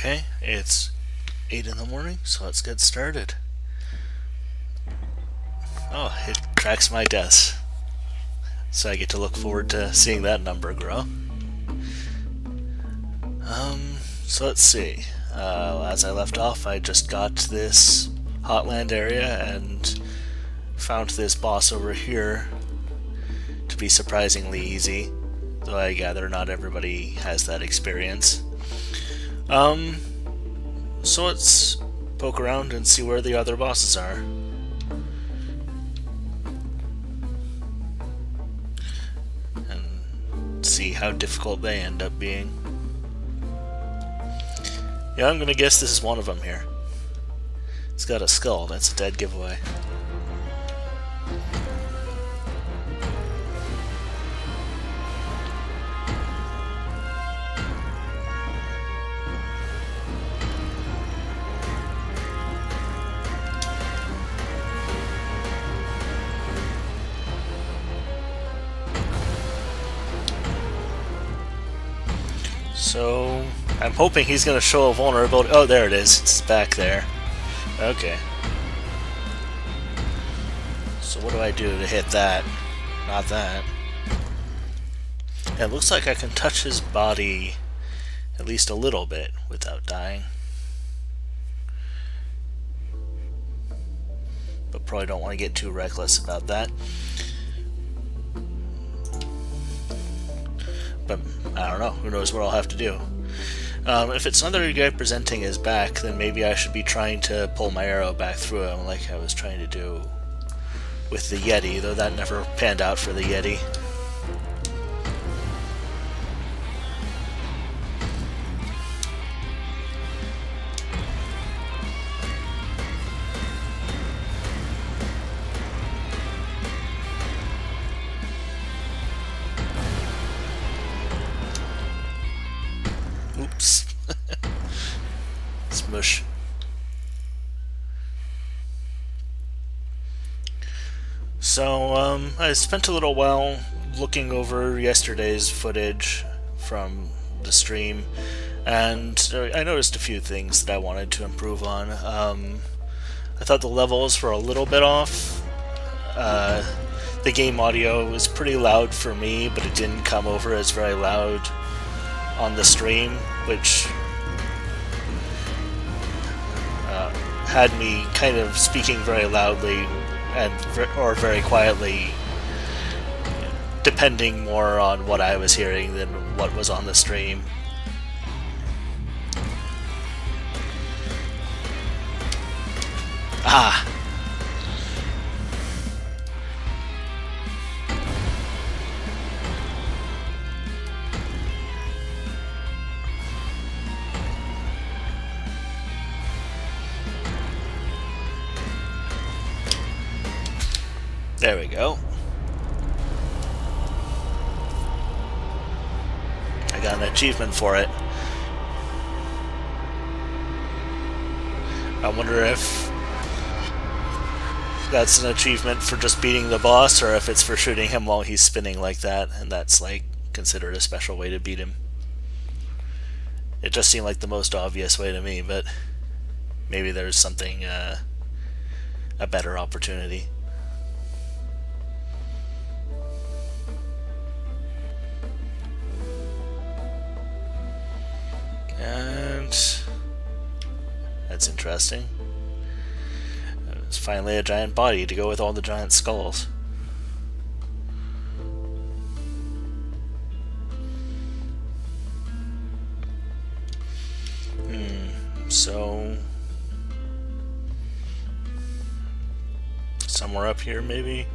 Okay, it's 8 in the morning, so let's get started. Oh, it tracks my deaths. So I get to look forward to seeing that number grow. So let's see. As I left off, I just got this Hotland area and found this boss over here to be surprisingly easy, though I gather not everybody has that experience. So let's poke around and see where the other bosses are. And see how difficult they end up being. Yeah, I'm gonna guess this is one of them here. It's got a skull, that's a dead giveaway. So, I'm hoping he's going to show a vulnerability. Oh, there it is. It's back there. Okay. So what do I do to hit that? Not that. It looks like I can touch his body at least a little bit without dying. But probably don't want to get too reckless about that. But I don't know, who knows what I'll have to do. If it's another guy presenting his back, then maybe I should be trying to pull my arrow back through him like I was trying to do with the Yeti, though that never panned out for the Yeti. Oops. Smush. So, I spent a little while looking over yesterday's footage from the stream, and I noticed a few things that I wanted to improve on. I thought the levels were a little bit off. The game audio was pretty loud for me, but it didn't come over as very loud on the stream, which had me kind of speaking very loudly or very quietly, depending more on what I was hearing than what was on the stream. Ah! There we go. I got an achievement for it. I wonder if that's an achievement for just beating the boss, or if it's for shooting him while he's spinning like that, and that's like considered a special way to beat him. It just seemed like the most obvious way to me, but maybe there's something, a better opportunity. And that's interesting. It's finally a giant body to go with all the giant skulls. So somewhere up here, maybe?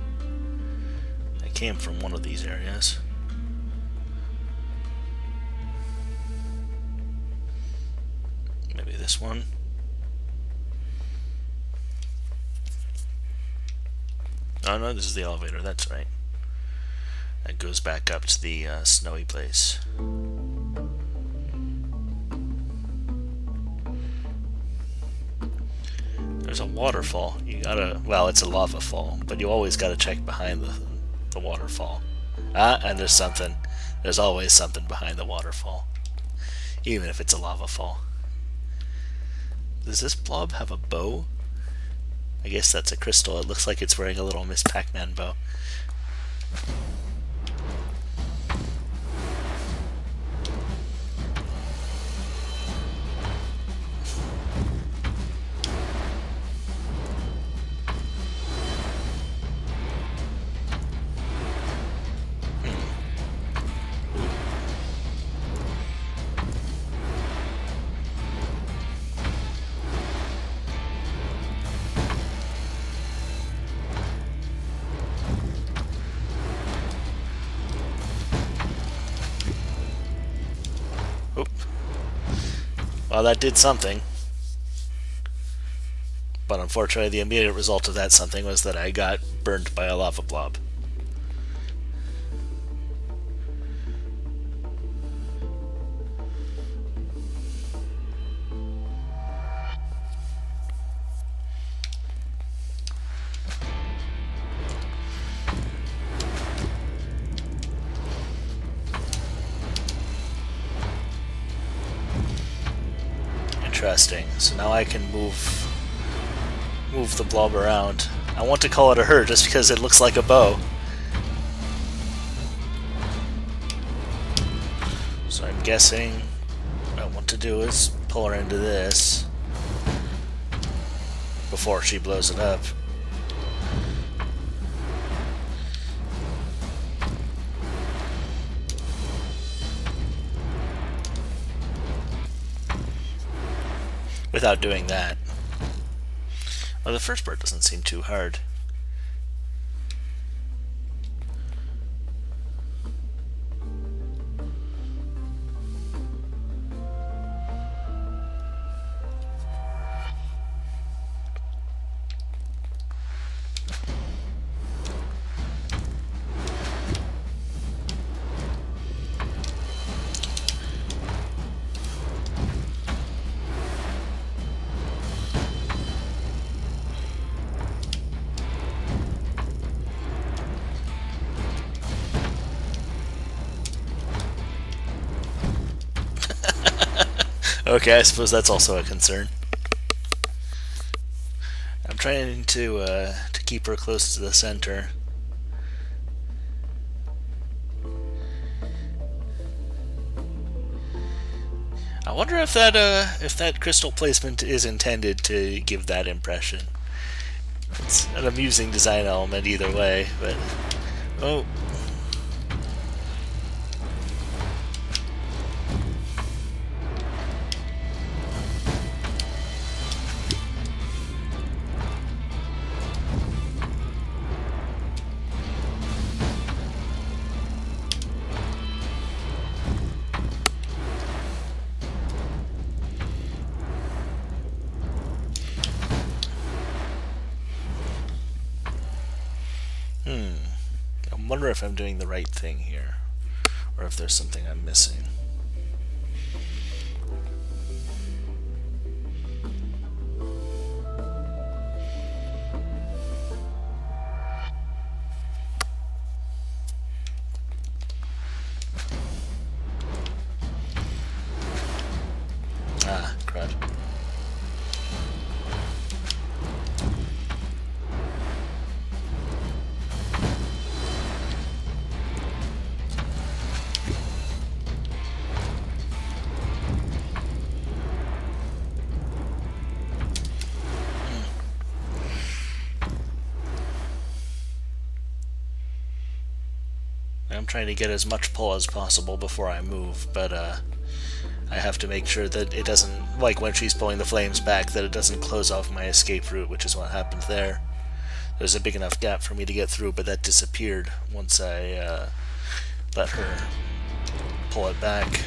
I came from one of these areas. Maybe this one. Oh no, this is the elevator, that's right. That goes back up to the snowy place. There's a waterfall. You gotta, well, it's a lava fall, but you always gotta check behind the waterfall. Ah, and there's something. There's always something behind the waterfall, even if it's a lava fall. Does this blob have a bow? I guess that's a crystal. It looks like it's wearing a little Miss Pac-Man bow. Well, that did something. But unfortunately, the immediate result of that something was that I got burned by a lava blob. Interesting. So now I can move the blob around. I want to call it a her just because it looks like a bow. So I'm guessing what I want to do is pull her into this before she blows it up. Without doing that. Well, the first part doesn't seem too hard. Okay, I suppose that's also a concern. I'm trying to keep her close to the center. I wonder if that crystal placement is intended to give that impression. It's an amusing design element either way, but oh. I wonder if I'm doing the right thing here, or if there's something I'm missing. Ah, crud. I'm trying to get as much pull as possible before I move, but I have to make sure that it doesn't, like when she's pulling the flames back, that it doesn't close off my escape route, which is what happened there. There's a big enough gap for me to get through, but that disappeared once I let her pull it back.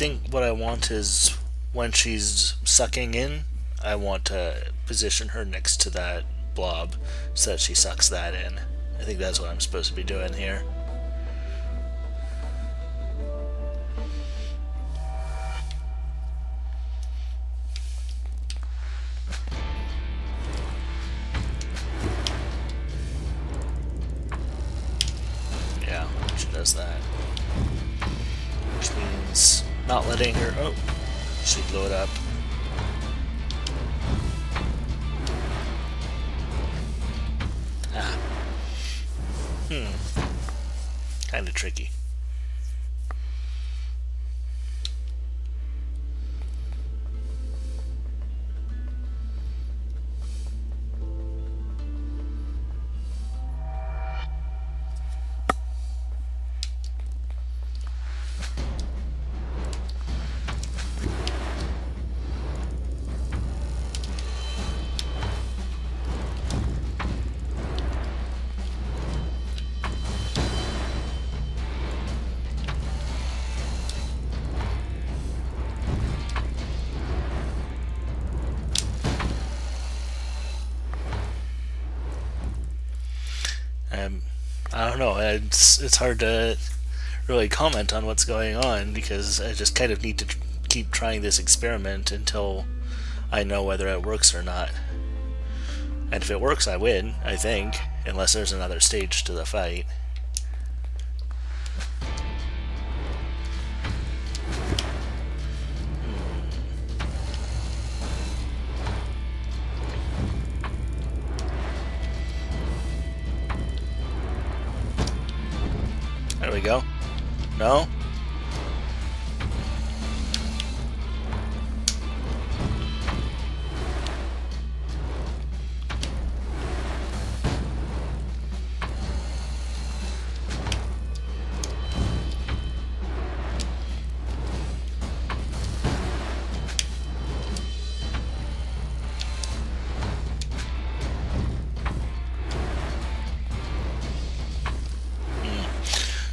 think what I want is when she's sucking in, I want to position her next to that blob so that she sucks that in. I think that's what I'm supposed to be doing here. Yeah, she does that. Which means not letting her... Oh, she blew it up. Ah. Kinda tricky. I don't know. It's hard to really comment on what's going on because I just kind of need to keep trying this experiment until I know whether it works or not. And if it works, I win, I think, unless there's another stage to the fight. There we go. No?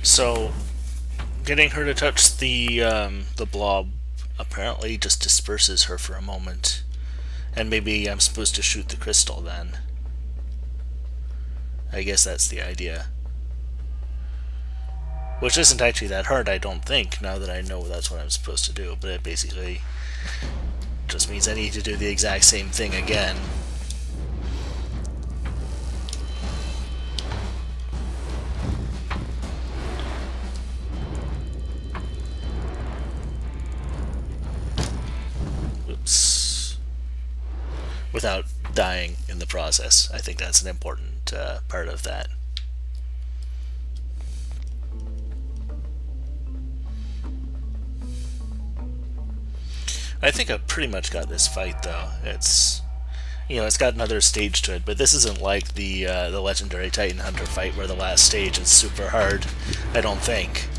So, getting her to touch the blob apparently just disperses her for a moment. And maybe I'm supposed to shoot the crystal then. I guess that's the idea. Which isn't actually that hard, I don't think, now that I know that's what I'm supposed to do. But it basically just means I need to do the exact same thing again. Without dying in the process. I think that's an important part of that. I think I've pretty much got this fight though. It's, you know, it's got another stage to it, but this isn't like the legendary Titan Hunter fight where the last stage is super hard. I don't think.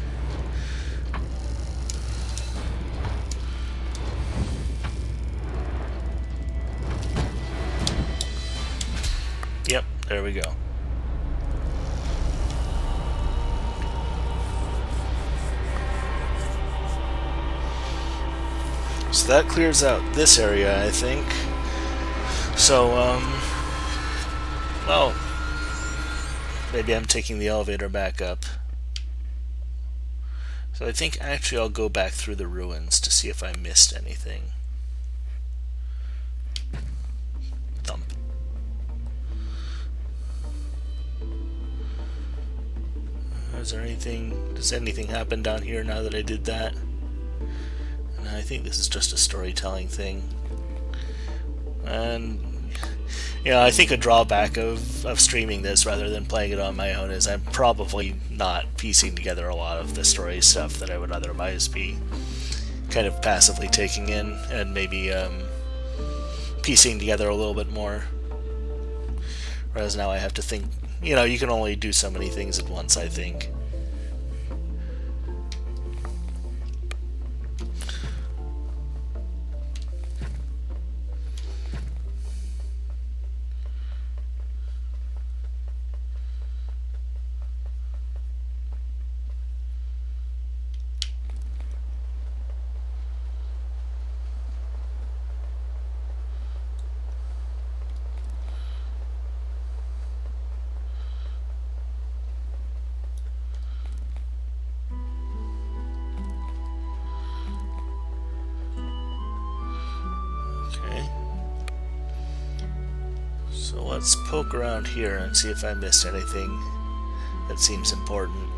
Yep, there we go. So that clears out this area, I think. So, well, maybe I'm taking the elevator back up. So I think actually I'll go back through the ruins to see if I missed anything. Thump. Is there anything, does anything happen down here now that I did that? And I think this is just a storytelling thing. And, you know, I think a drawback of streaming this rather than playing it on my own is I'm probably not piecing together a lot of the story stuff that I would otherwise be kind of passively taking in, and maybe piecing together a little bit more. Whereas now I have to think, you know, you can only do so many things at once, I think. So let's poke around here and see if I missed anything that seems important.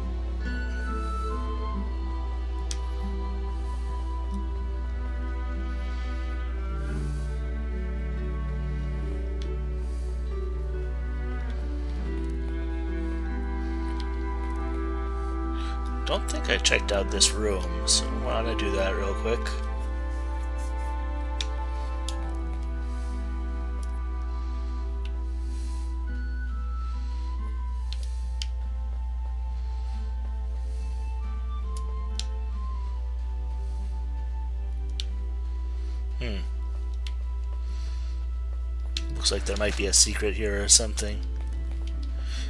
Don't think I checked out this room, so why don't I do that real quick? Looks like there might be a secret here or something.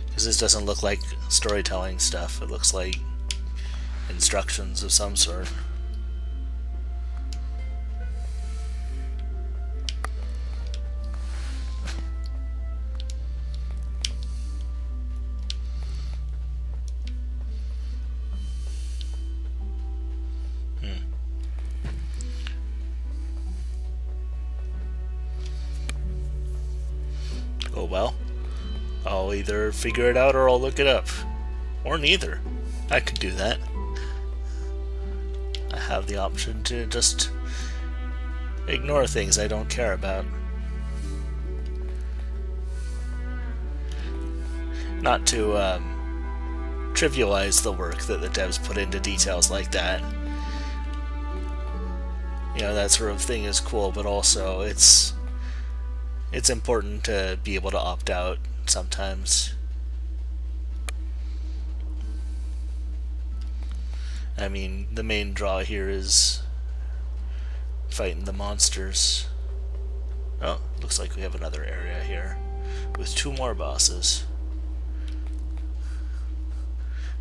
Because this doesn't look like storytelling stuff, it looks like instructions of some sort. Oh well. I'll either figure it out or I'll look it up. Or neither. I could do that. I have the option to just ignore things I don't care about. Not to trivialize the work that the devs put into details like that. You know, that sort of thing is cool, but also it's important to be able to opt out sometimes. I mean, the main draw here is fighting the monsters. Oh, looks like we have another area here with 2 more bosses.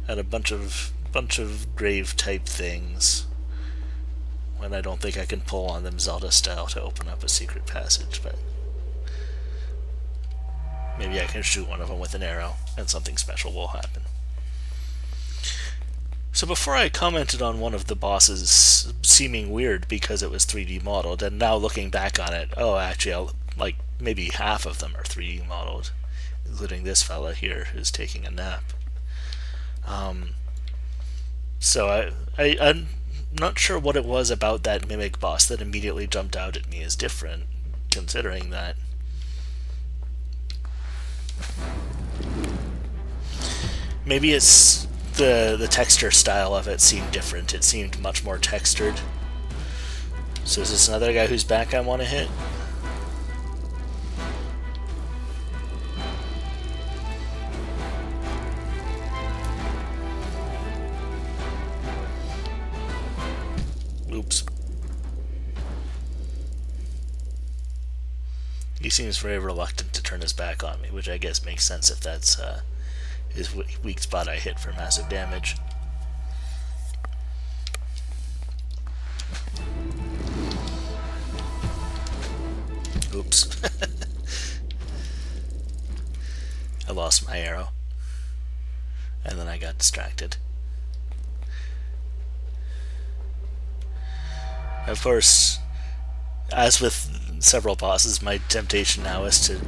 And a bunch of grave type things. When I don't think I can pull on them Zelda style to open up a secret passage, but maybe I can shoot one of them with an arrow and something special will happen. So before I commented on one of the bosses seeming weird because it was 3D modeled, and now looking back on it, oh actually like maybe half of them are 3D modeled, including this fella here who's taking a nap. So I'm not sure what it was about that Mimic boss that immediately jumped out at me as different, considering that. Maybe it's the texture style of it seemed different. It seemed much more textured. So is this another guy whose back I want to hit? Oops. He seems very reluctant to turn his back on me, which I guess makes sense if that's his weak spot I hit for massive damage. Oops. I lost my arrow. And then I got distracted. Of course, as with several bosses, my temptation now is to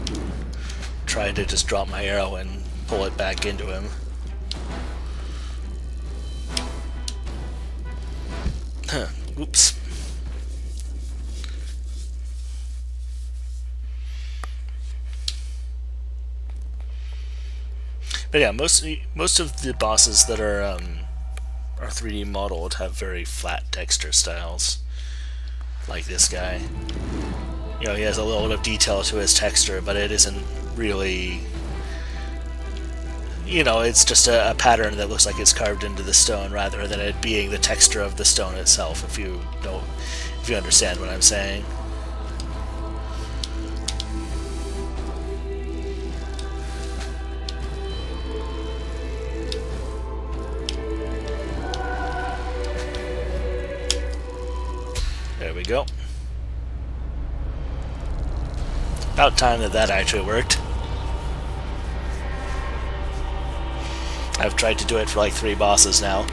try to just drop my arrow and pull it back into him. Oops. But yeah, most of the bosses that are 3D modeled have very flat texture styles. Like this guy. You know, he has a little bit of detail to his texture, but it isn't really... You know, it's just a pattern that looks like it's carved into the stone rather than it being the texture of the stone itself, if you understand what I'm saying. There we go. About time that actually worked. I've tried to do it for like 3 bosses now.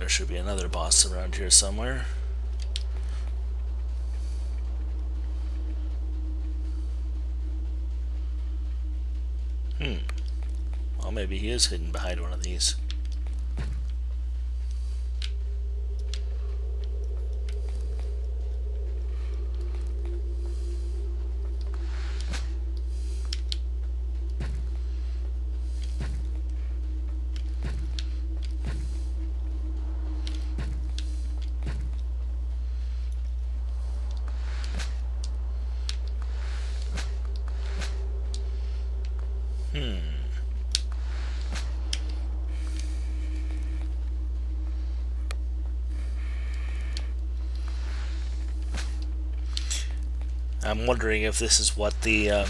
there should be another boss around here somewhere. Well, maybe he is hidden behind one of these. I'm wondering if this is what the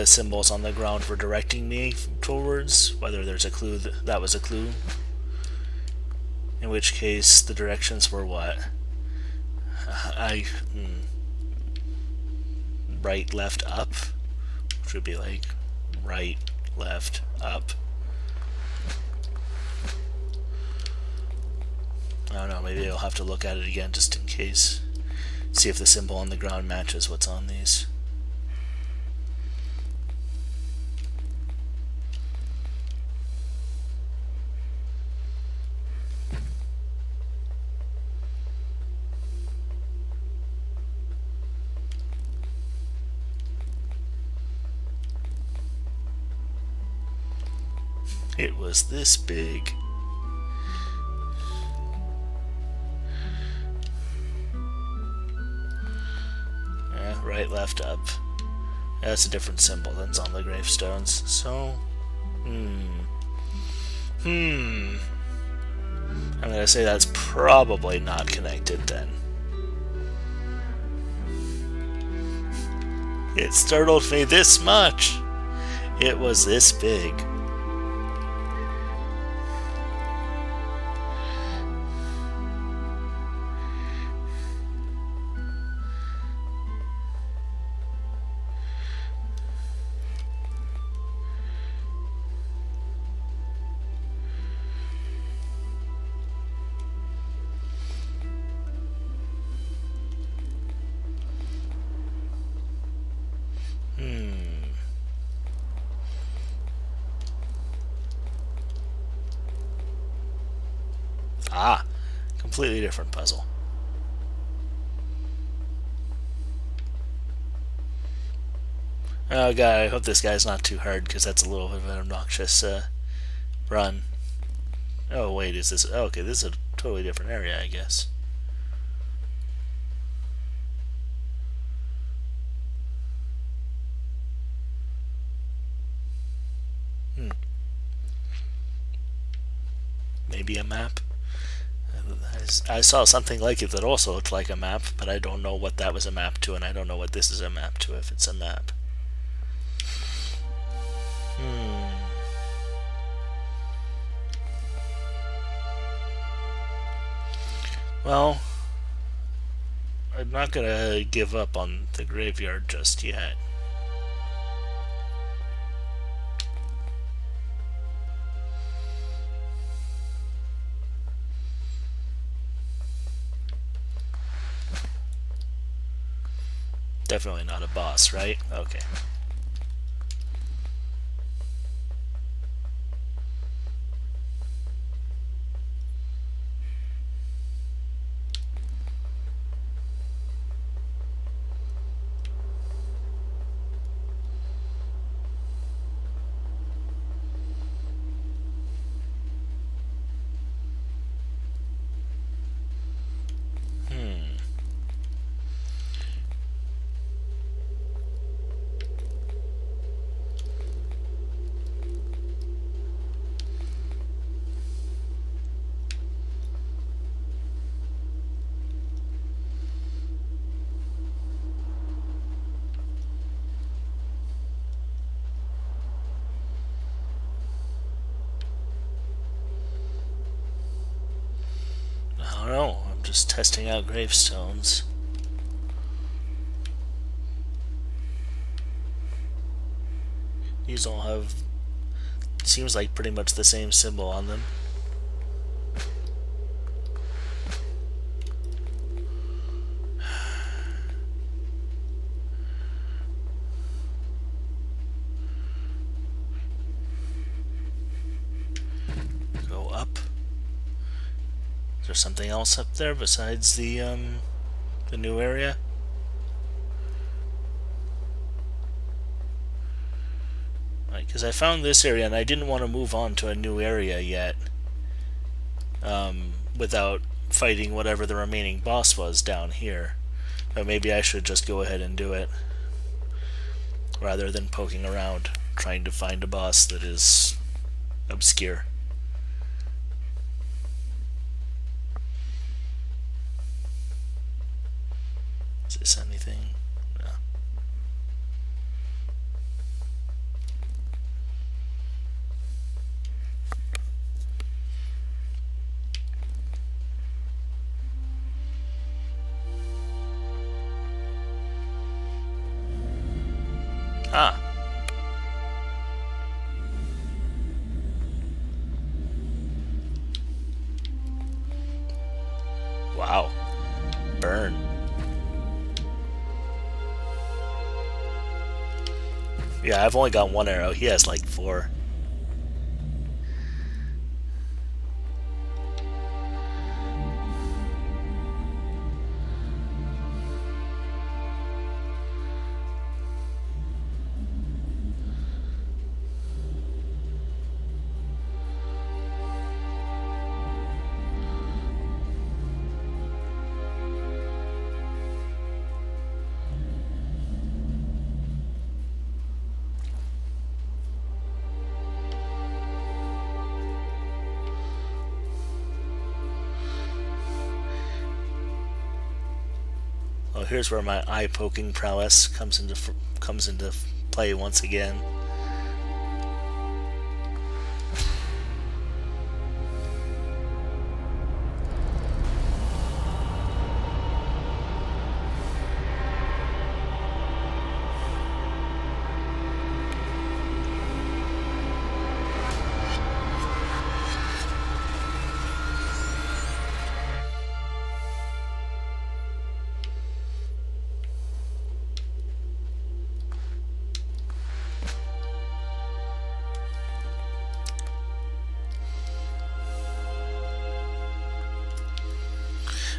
symbols on the ground were directing me towards, whether there's a clue that was a clue. In which case, the directions were what? Right, left, up? Which would be like right, left, up. I don't know, maybe I'll have to look at it again just in case. See if the symbol on the ground matches what's on these. It was this big. Right, left, up. That's a different symbol than's on the gravestones. So, I'm gonna say that's probably not connected then. It startled me this much. It was this big. Ah, completely different puzzle. Oh god, I hope this guy's not too hard, because that's a little bit of an obnoxious run. Oh wait, is this... Oh, okay, this is a totally different area, I guess. Maybe a map? I saw something like it that also looked like a map, but I don't know what that was a map to, and I don't know what this is a map to, if it's a map. Well, I'm not gonna give up on the graveyard just yet. Definitely not a boss, right? Okay. I don't know, I'm just testing out gravestones. These all have, seems like pretty much the same symbol on them. Is there something else up there besides the new area? Because I found this area and I didn't want to move on to a new area yet without fighting whatever the remaining boss was down here. But maybe I should just go ahead and do it rather than poking around trying to find a boss that is obscure. Is this anything? No. Ah. Wow. Burn. Yeah, I've only got one arrow. He has like 4. Well, here's where my eye-poking prowess comes into play once again.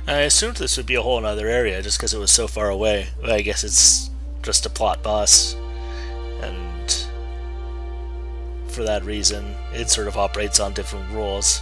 I assumed this would be a whole other area just because it was so far away, but I guess it's just a plot boss, and for that reason it sort of operates on different rules.